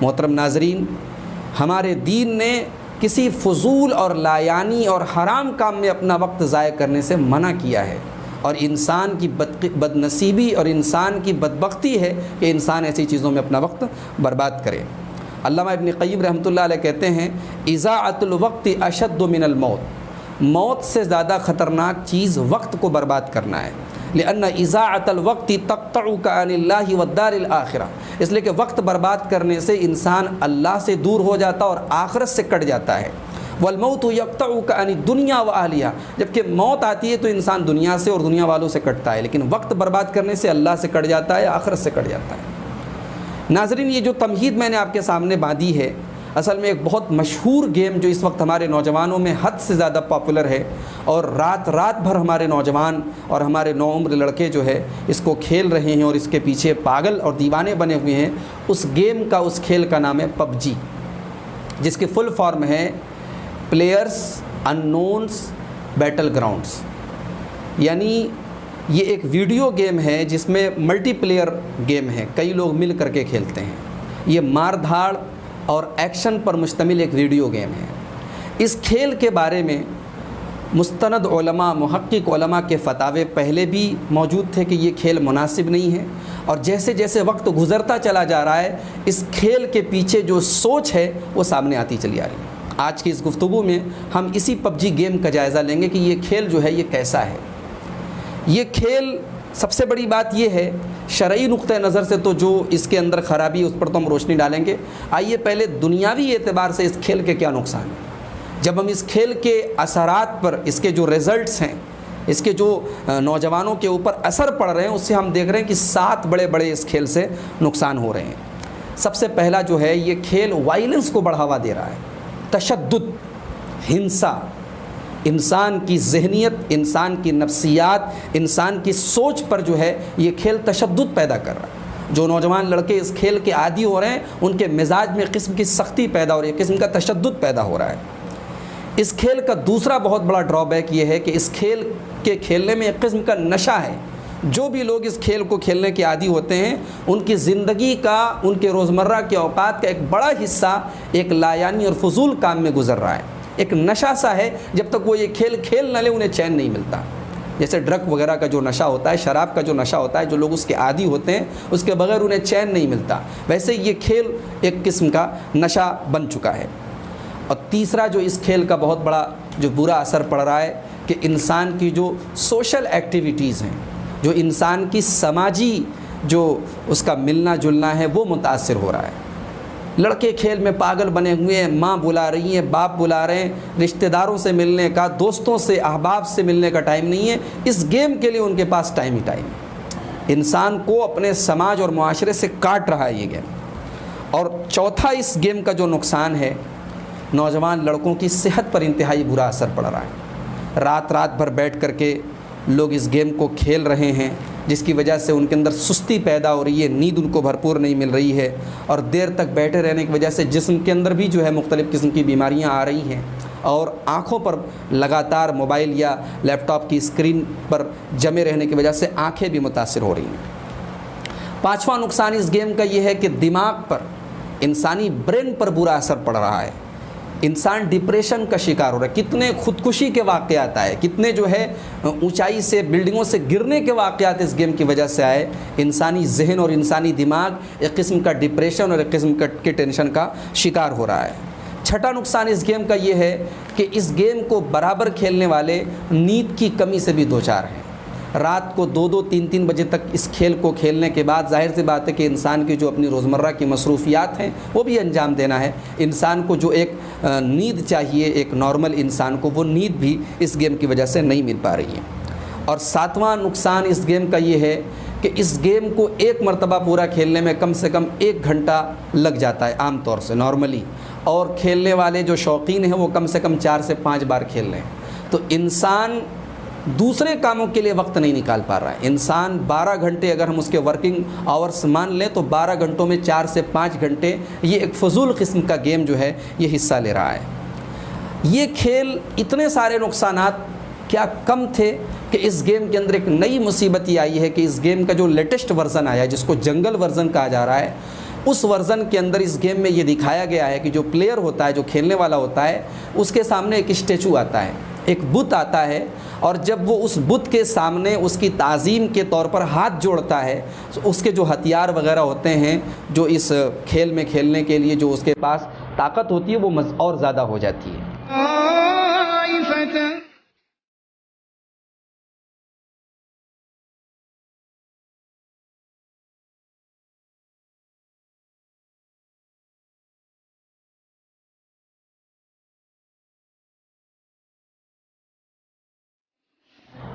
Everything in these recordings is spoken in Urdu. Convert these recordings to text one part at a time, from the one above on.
محترم ناظرین، ہمارے دین نے کسی فضول اور لایانی اور حرام کام میں اپنا وقت ضائع کرنے سے منع کیا ہے، اور انسان کی بد نصیبی اور انسان کی بدبختی ہے کہ انسان ایسی چیزوں میں اپنا وقت برباد کرے۔ علامہ ابن قیم رحمۃ اللہ علیہ کہتے ہیں اضاعۃ الوقت اشد من الموت، موت سے زیادہ خطرناک چیز وقت کو برباد کرنا ہے۔ لأن اضاعۃ الوقت تقطعک عن اللہ والدار الآخرہ، اس لیے کہ وقت برباد کرنے سے انسان اللہ سے دور ہو جاتا اور آخرت سے کٹ جاتا ہے۔ والموت یقطعک عن الدنیا واہلہا، جبکہ موت آتی ہے تو انسان دنیا سے اور دنیا والوں سے کٹتا ہے، لیکن وقت برباد کرنے سے اللہ سے کٹ جاتا ہے، آخرت سے کٹ جاتا ہے۔ ناظرین، یہ جو تمہید میں نے آپ کے سامنے باندھی ہے، اصل میں ایک بہت مشہور گیم جو اس وقت ہمارے نوجوانوں میں حد سے زیادہ پاپولر ہے، اور رات بھر ہمارے نوجوان اور ہمارے نوعمر لڑکے جو ہے اس کو کھیل رہے ہیں اور اس کے پیچھے پاگل اور دیوانے بنے ہوئے ہیں۔ اس گیم کا، اس کھیل کا نام ہے پب جی، جس کی فل فارم ہے پلیئرز اننونس بیٹل گراؤنڈز، یعنی یہ ایک ویڈیو گیم ہے جس میں ملٹی پلیئر گیم ہے، کئی لوگ مل کر کے کھیلتے ہیں۔ یہ مار دھاڑ اور ایکشن پر مشتمل ایک ویڈیو گیم ہے۔ اس کھیل کے بارے میں مستند علماء، محقق علماء کے فتاوے پہلے بھی موجود تھے کہ یہ کھیل مناسب نہیں ہے، اور جیسے جیسے وقت گزرتا چلا جا رہا ہے اس کھیل کے پیچھے جو سوچ ہے وہ سامنے آتی چلی آ رہی ہے۔ آج کی اس گفتگو میں ہم اسی پب جی گیم کا جائزہ لیں گے کہ یہ کھیل جو ہے یہ کیسا ہے۔ یہ کھیل، سب سے بڑی بات یہ ہے شرعی نقطہ نظر سے تو جو اس کے اندر خرابی ہے اس پر تو ہم روشنی ڈالیں گے۔ آئیے پہلے دنیاوی اعتبار سے اس کھیل کے کیا نقصان ہیں۔ جب ہم اس کھیل کے اثرات پر، اس کے جو ریزلٹس ہیں، اس کے جو نوجوانوں کے اوپر اثر پڑ رہے ہیں، اس سے ہم دیکھ رہے ہیں کہ 7 بڑے اس کھیل سے نقصان ہو رہے ہیں۔ سب سے پہلا جو ہے، یہ کھیل وائلنس کو بڑھاوا دے رہا ہے، تشدد، ہنسا، انسان کی ذہنیت، انسان کی نفسیات، انسان کی سوچ پر جو ہے یہ کھیل تشدد پیدا کر رہا ہے۔ جو نوجوان لڑکے اس کھیل کے عادی ہو رہے ہیں ان کے مزاج میں ایک قسم کی سختی پیدا ہو رہی ہے، ایک قسم کا تشدد پیدا ہو رہا ہے۔ اس کھیل کا دوسرا بہت بڑا ڈرا بیک یہ ہے کہ اس کھیل کے کھیلنے میں ایک قسم کا نشہ ہے۔ جو بھی لوگ اس کھیل کو کھیلنے کے عادی ہوتے ہیں ان کی زندگی کا، ان کے روزمرہ کے اوقات کا ایک بڑا حصہ ایک لایانی اور فضول کام میں گزر رہا ہے۔ ایک نشہ سا ہے، جب تک وہ یہ کھیل کھیل نہ لے انہیں چین نہیں ملتا۔ جیسے ڈرگ وغیرہ کا جو نشہ ہوتا ہے، شراب کا جو نشہ ہوتا ہے، جو لوگ اس کے عادی ہوتے ہیں اس کے بغیر انہیں چین نہیں ملتا، ویسے یہ کھیل ایک قسم کا نشہ بن چکا ہے۔ اور تیسرا جو اس کھیل کا بہت بڑا جو برا اثر پڑ رہا ہے کہ انسان کی جو سوشل ایکٹیویٹیز ہیں، جو انسان کی سماجی جو اس کا ملنا جلنا ہے وہ متاثر ہو رہا ہے۔ لڑکے کھیل میں پاگل بنے ہوئے ہیں، ماں بلا رہی ہیں، باپ بلا رہے ہیں، رشتہ داروں سے ملنے کا، دوستوں سے، احباب سے ملنے کا ٹائم نہیں ہے، اس گیم کے لیے ان کے پاس ٹائم ہی ٹائم ہے۔ انسان کو اپنے سماج اور معاشرے سے کاٹ رہا ہے یہ گیم۔ اور چوتھا اس گیم کا جو نقصان ہے، نوجوان لڑکوں کی صحت پر انتہائی برا اثر پڑ رہا ہے۔ رات بھر بیٹھ کر کے لوگ اس گیم کو کھیل رہے ہیں، جس کی وجہ سے ان کے اندر سستی پیدا ہو رہی ہے، نیند ان کو بھرپور نہیں مل رہی ہے، اور دیر تک بیٹھے رہنے کی وجہ سے جسم کے اندر بھی جو ہے مختلف قسم کی بیماریاں آ رہی ہیں، اور آنکھوں پر لگاتار موبائل یا لیپ ٹاپ کی اسکرین پر جمے رہنے کی وجہ سے آنکھیں بھی متاثر ہو رہی ہیں۔ پانچواں نقصان اس گیم کا یہ ہے کہ دماغ پر، انسانی برین پر برا اثر پڑ رہا ہے۔ انسان ڈپریشن کا شکار ہو رہا ہے، کتنے خودکشی کے واقعات آئے، کتنے جو ہے اونچائی سے، بلڈنگوں سے گرنے کے واقعات اس گیم کی وجہ سے آئے۔ انسانی ذہن اور انسانی دماغ ایک قسم کا ڈپریشن اور ایک قسم کے ٹینشن کا شکار ہو رہا ہے۔ چھٹا نقصان اس گیم کا یہ ہے کہ اس گیم کو برابر کھیلنے والے نیند کی کمی سے بھی دوچار ہیں۔ رات کو 2-2 3-3 بجے تک اس کھیل کو کھیلنے کے بعد ظاہر سی بات ہے کہ انسان کی جو اپنی روزمرہ کی مصروفیات ہیں وہ بھی انجام دینا ہے۔ انسان کو جو ایک نیند چاہیے، ایک نارمل انسان کو، وہ نیند بھی اس گیم کی وجہ سے نہیں مل پا رہی ہے۔ اور ساتواں نقصان اس گیم کا یہ ہے کہ اس گیم کو ایک مرتبہ پورا کھیلنے میں کم سے کم 1 گھنٹہ لگ جاتا ہے عام طور سے نارملی، اور کھیلنے والے جو شوقین ہیں وہ کم سے کم 4 سے 5 بار کھیل رہے ہیں۔ تو انسان دوسرے کاموں کے لیے وقت نہیں نکال پا رہا ہے۔ انسان 12 گھنٹے اگر ہم اس کے ورکنگ آورس مان لیں تو 12 گھنٹوں میں 4 سے 5 گھنٹے یہ ایک فضول قسم کا گیم جو ہے یہ حصہ لے رہا ہے۔ یہ کھیل اتنے سارے نقصانات کیا کم تھے کہ اس گیم کے اندر ایک نئی مصیبت یہ آئی ہے کہ اس گیم کا جو لیٹسٹ ورژن آیا ہے، جس کو جنگل ورژن کہا جا رہا ہے، اس ورژن کے اندر اس گیم میں یہ دکھایا گیا ہے کہ جو پلیئر ہوتا ہے، جو کھیلنے والا ہوتا ہے، اس کے سامنے ایک اسٹیچو آتا ہے، ایک بت آتا ہے، اور جب وہ اس بت کے سامنے اس کی تعظیم کے طور پر ہاتھ جوڑتا ہے تو اس کے جو ہتھیار وغیرہ ہوتے ہیں جو اس کھیل میں کھیلنے کے لیے جو اس کے پاس طاقت ہوتی ہے وہ اور زیادہ ہو جاتی ہے۔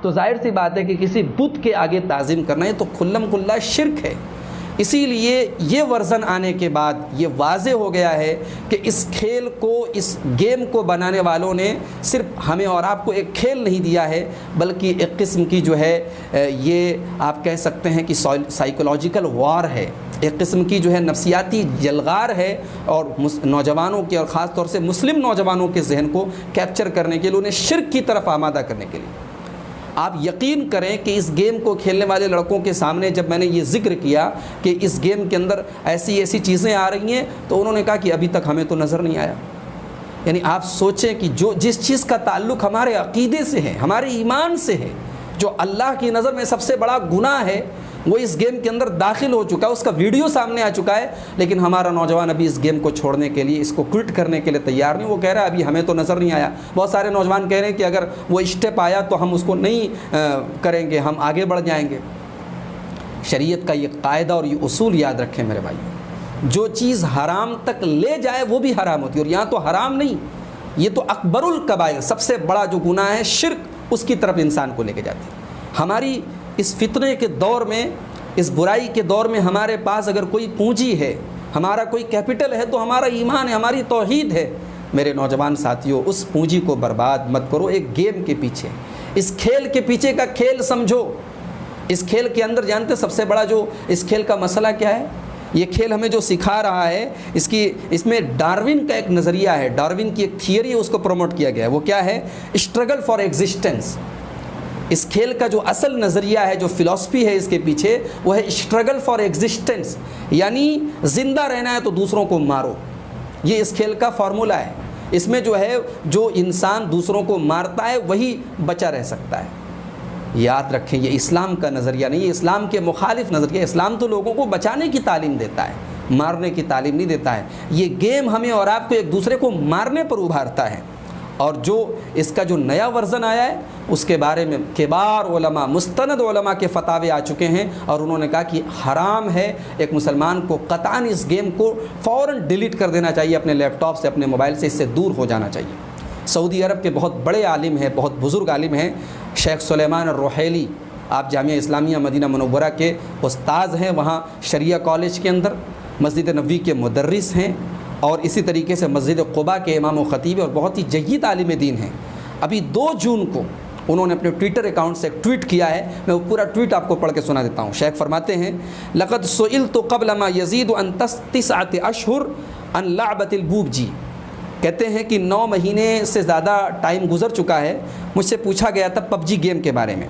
تو ظاہر سی بات ہے کہ کسی بت کے آگے تعظیم کرنا یہ تو کھلم کھلا شرک ہے۔ اسی لیے یہ ورژن آنے کے بعد یہ واضح ہو گیا ہے کہ اس کھیل کو، اس گیم کو بنانے والوں نے صرف ہمیں اور آپ کو ایک کھیل نہیں دیا ہے، بلکہ ایک قسم کی جو ہے یہ آپ کہہ سکتے ہیں کہ سائیکولوجیکل وار ہے، ایک قسم کی جو ہے نفسیاتی جلغار ہے، اور نوجوانوں کے اور خاص طور سے مسلم نوجوانوں کے ذہن کو کیپچر کرنے کے لیے، انہیں شرک کی طرف آمادہ کرنے کے لیے۔ آپ یقین کریں کہ اس گیم کو کھیلنے والے لڑکوں کے سامنے جب میں نے یہ ذکر کیا کہ اس گیم کے اندر ایسی چیزیں آ رہی ہیں تو انہوں نے کہا کہ ابھی تک ہمیں تو نظر نہیں آیا۔ یعنی آپ سوچیں کہ جس چیز کا تعلق ہمارے عقیدے سے ہے، ہمارے ایمان سے ہے، جو اللہ کی نظر میں سب سے بڑا گناہ ہے، وہ اس گیم کے اندر داخل ہو چکا ہے، اس کا ویڈیو سامنے آ چکا ہے، لیکن ہمارا نوجوان ابھی اس گیم کو چھوڑنے کے لیے، اس کو کوئٹ کرنے کے لیے تیار نہیں۔ وہ کہہ رہا ہے ابھی ہمیں تو نظر نہیں آیا۔ بہت سارے نوجوان کہہ رہے ہیں کہ اگر وہ اسٹیپ آیا تو ہم اس کو نہیں کریں گے، ہم آگے بڑھ جائیں گے۔ شریعت کا یہ قاعدہ اور یہ اصول یاد رکھیں میرے بھائی، جو چیز حرام تک لے جائے وہ بھی حرام ہوتی ہے، اور یہاں تو حرام نہیں، یہ تو اکبر الکبائر، سب سے بڑا جو گناہ ہے شرک، اس کی طرف انسان کو لے کے جاتی ہے۔ ہماری اس فتنے کے دور میں، اس برائی کے دور میں ہمارے پاس اگر کوئی پونجی ہے، ہمارا کوئی کیپٹل ہے تو ہمارا ایمان ہے، ہماری توحید ہے۔ میرے نوجوان ساتھیوں، اس پونجی کو برباد مت کرو ایک گیم کے پیچھے، اس کھیل کے پیچھے کا کھیل سمجھو۔ اس کھیل کے اندر جانتے سب سے بڑا جو اس کھیل کا مسئلہ کیا ہے؟ یہ کھیل ہمیں جو سکھا رہا ہے، اس میں ڈارون کا ایک نظریہ ہے، ڈارون کی ایک تھیوری ہے، اس کو پروموٹ کیا گیا ہے۔ وہ کیا ہے؟ Struggle for existence. اس کھیل کا جو اصل نظریہ ہے، جو فلسفی ہے اس کے پیچھے، وہ ہے اسٹرگل فار ایگزسٹنس، یعنی زندہ رہنا ہے تو دوسروں کو مارو۔ یہ اس کھیل کا فارمولہ ہے۔ اس میں جو ہے، جو انسان دوسروں کو مارتا ہے وہی بچا رہ سکتا ہے۔ یاد رکھیں، یہ اسلام کا نظریہ نہیں، یہ اسلام کے مخالف نظریہ۔ اسلام تو لوگوں کو بچانے کی تعلیم دیتا ہے، مارنے کی تعلیم نہیں دیتا ہے۔ یہ گیم ہمیں اور آپ کو ایک دوسرے کو مارنے پر ابھارتا ہے۔ اور جو اس کا جو نیا ورژن آیا ہے اس کے بارے میں کبار علماء، مستند علماء کے فتاوے آ چکے ہیں، اور انہوں نے کہا کہ حرام ہے۔ ایک مسلمان کو قطعاً اس گیم کو فوراً ڈیلیٹ کر دینا چاہیے، اپنے لیپ ٹاپ سے، اپنے موبائل سے، اس سے دور ہو جانا چاہیے۔ سعودی عرب کے بہت بڑے عالم ہیں، بہت بزرگ عالم ہیں، شیخ سلیمان الرحیلی، آپ جامعہ اسلامیہ مدینہ منورہ کے استاذ ہیں، وہاں شریعہ کالج کے اندر، مسجد نبوی کے مدرس ہیں، اور اسی طریقے سے مسجد قباء کے امام و خطیب، اور بہت ہی جید عالم دین ہیں۔ ابھی 2 جون کو انہوں نے اپنے ٹویٹر اکاؤنٹ سے ایک ٹویٹ کیا ہے، میں وہ پورا ٹویٹ آپ کو پڑھ کے سنا دیتا ہوں۔ شیخ فرماتے ہیں، لقد سئلت قبل ما يزيد عن 9 اشہر عن لعبۃ البوب جی، کہتے ہیں کہ 9 مہینے سے زیادہ ٹائم گزر چکا ہے، مجھ سے پوچھا گیا تھا پب جی گیم کے بارے میں،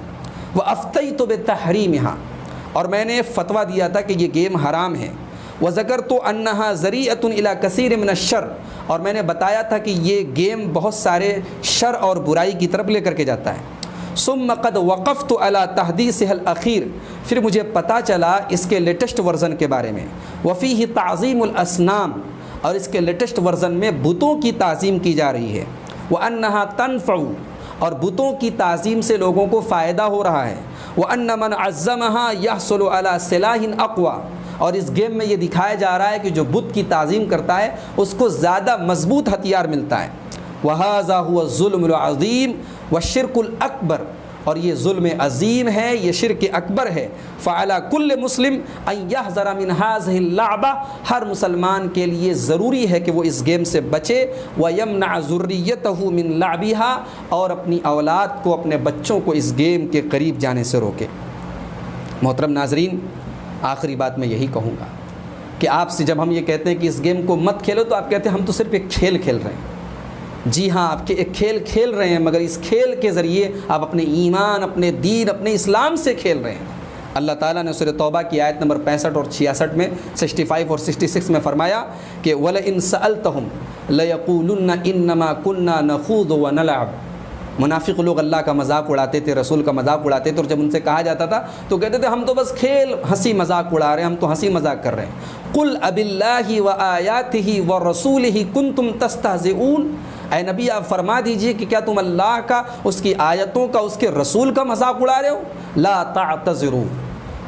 وَأَفْتَيْتُ بِتَحْرِيمِهَا، اور میں نے فتویٰ دیا تھا کہ یہ گیم حرام ہے، وَذَكَرْتُ أَنَّهَا ذَرِيعَةٌ إِلَى كَثِيرٍ مِنَ الشَّرِّ، اور میں نے بتایا تھا کہ یہ گیم بہت سارے شر اور برائی کی طرف لے کر کے جاتا ہے۔ ثُمَّ قَدْ وَقَفْتُ عَلَى تَحْدِيثِهَا الْأَخِيرِ، پھر مجھے پتہ چلا اس کے لیٹسٹ ورژن کے بارے میں، وَفِيهِ تَعْظِيمُ الْأَصْنَامِ، اور اس کے لیٹسٹ ورژن میں بتوں کی تعظیم کی جا رہی ہے، وَأَنَّهَا تَنْفَعُ، اور بتوں کی تعظیم سے لوگوں کو فائدہ ہو رہا ہے، وَأَنَّ مَنْ عَظَّمَهَا يَحْصُلُ عَلَى سِلَاحٍ أَقْوَى، اور اس گیم میں یہ دکھایا جا رہا ہے کہ جو بت کی تعظیم کرتا ہے اس کو زیادہ مضبوط ہتھیار ملتا ہے۔ وَهَذَا هُوَ الظُّلْمُ الْعَظِيمُ وَالشِّرْكُ الْأَكْبَرُ، اور یہ ظلم عظیم ہے، یہ شرک اکبر ہے۔ فَعَلَى كُلِّ مُسْلِمٍ أَن يَحْذَرَ مِنْ هَذِهِ اللَّعْبَةِ، ہر مسلمان کے لیے ضروری ہے کہ وہ اس گیم سے بچے، وَيَمْنَعَ ذُرِّيَّتَهُ مِنْ لَعْبِهَا، اور اپنی اولاد کو، اپنے بچوں کو اس گیم کے قریب جانے سے روکے۔ محترم ناظرین، آخری بات میں یہی کہوں گا کہ آپ سے جب ہم یہ کہتے ہیں کہ اس گیم کو مت کھیلو، تو آپ کہتے ہیں ہم تو صرف ایک کھیل کھیل رہے ہیں۔ جی ہاں، آپ ایک کھیل کھیل رہے ہیں، مگر اس کھیل کے ذریعے آپ اپنے ایمان، اپنے دین، اپنے اسلام سے کھیل رہے ہیں۔ اللہ تعالیٰ نے سورہ توبہ کی آیت نمبر 65 اور 66 میں 65 اور 66 میں فرمایا کہ وَلَئِن سَأَلْتَهُمْ لَيَقُولُنَّ إِنَّمَا كُنَّا نَخُوضُ وَنَلْعَبُ۔ منافق لوگ اللہ کا مذاق اڑاتے تھے، رسول کا مذاق اڑاتے تھے، اور جب ان سے کہا جاتا تھا تو کہتے تھے ہم تو بس کھیل ہنسی مذاق اڑا رہے ہیں، ہم تو ہنسی مذاق کر رہے ہیں۔ قُلْ أَبِاللَّهِ وَآيَاتِهِ وَرَسُولِهِ كُنْتُمْ تَسْتَهْزِئُونَ، اے نبی آپ فرما دیجئے کہ کیا تم اللہ کا، اس کی آیتوں کا، اس کے رسول کا مذاق اڑا رہے ہو؟ لا تعتذروا،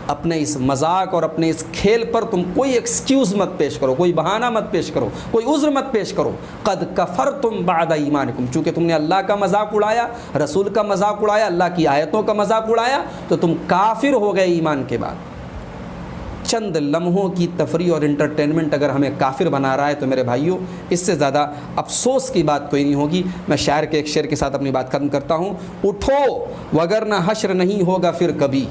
اپنے اس مذاق اور اپنے اس کھیل پر تم کوئی ایکسکیوز مت پیش کرو، کوئی بہانہ مت پیش کرو، کوئی عذر مت پیش کرو۔ قد کفرتم بعد ایمانکم، چونکہ تم نے اللہ کا مذاق اڑایا، رسول کا مذاق اڑایا، اللہ کی آیتوں کا مذاق اڑایا، تو تم کافر ہو گئے ایمان کے بعد۔ چند لمحوں کی تفریح اور انٹرٹینمنٹ اگر ہمیں کافر بنا رہا ہے تو میرے بھائیوں اس سے زیادہ افسوس کی بات کوئی نہیں ہوگی۔ میں شاعر کے ایک شعر کے ساتھ اپنی بات ختم کرتا ہوں۔ اٹھو وگرنہ حشر نہیں ہوگا پھر کبھی،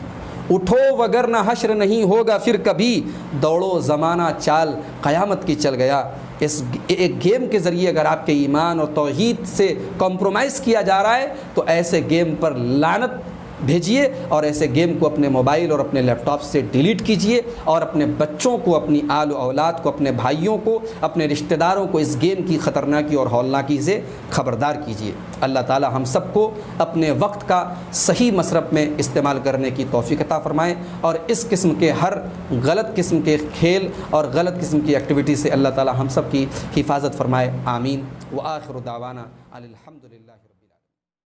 اٹھو وگرنہ حشر نہیں ہوگا پھر کبھی، دوڑو زمانہ چال قیامت کی چل گیا۔ اس ایک گیم کے ذریعے اگر آپ کے ایمان اور توحید سے کمپرومائز کیا جا رہا ہے تو ایسے گیم پر لعنت بھیجیے، اور ایسے گیم کو اپنے موبائل اور اپنے لیپ ٹاپ سے ڈیلیٹ کیجیے، اور اپنے بچوں کو، اپنی آل و اولاد کو، اپنے بھائیوں کو، اپنے رشتہ داروں کو اس گیم کی خطرناکی اور ہولناکی سے خبردار کیجیے۔ اللہ تعالی ہم سب کو اپنے وقت کا صحیح مصرف میں استعمال کرنے کی توفیق عطا فرمائے، اور اس قسم کے ہر غلط قسم کے کھیل اور غلط قسم کی ایکٹیویٹی سے اللہ تعالی ہم سب کی حفاظت فرمائے، آمین۔ وآخر دعوانا الحمدللہ۔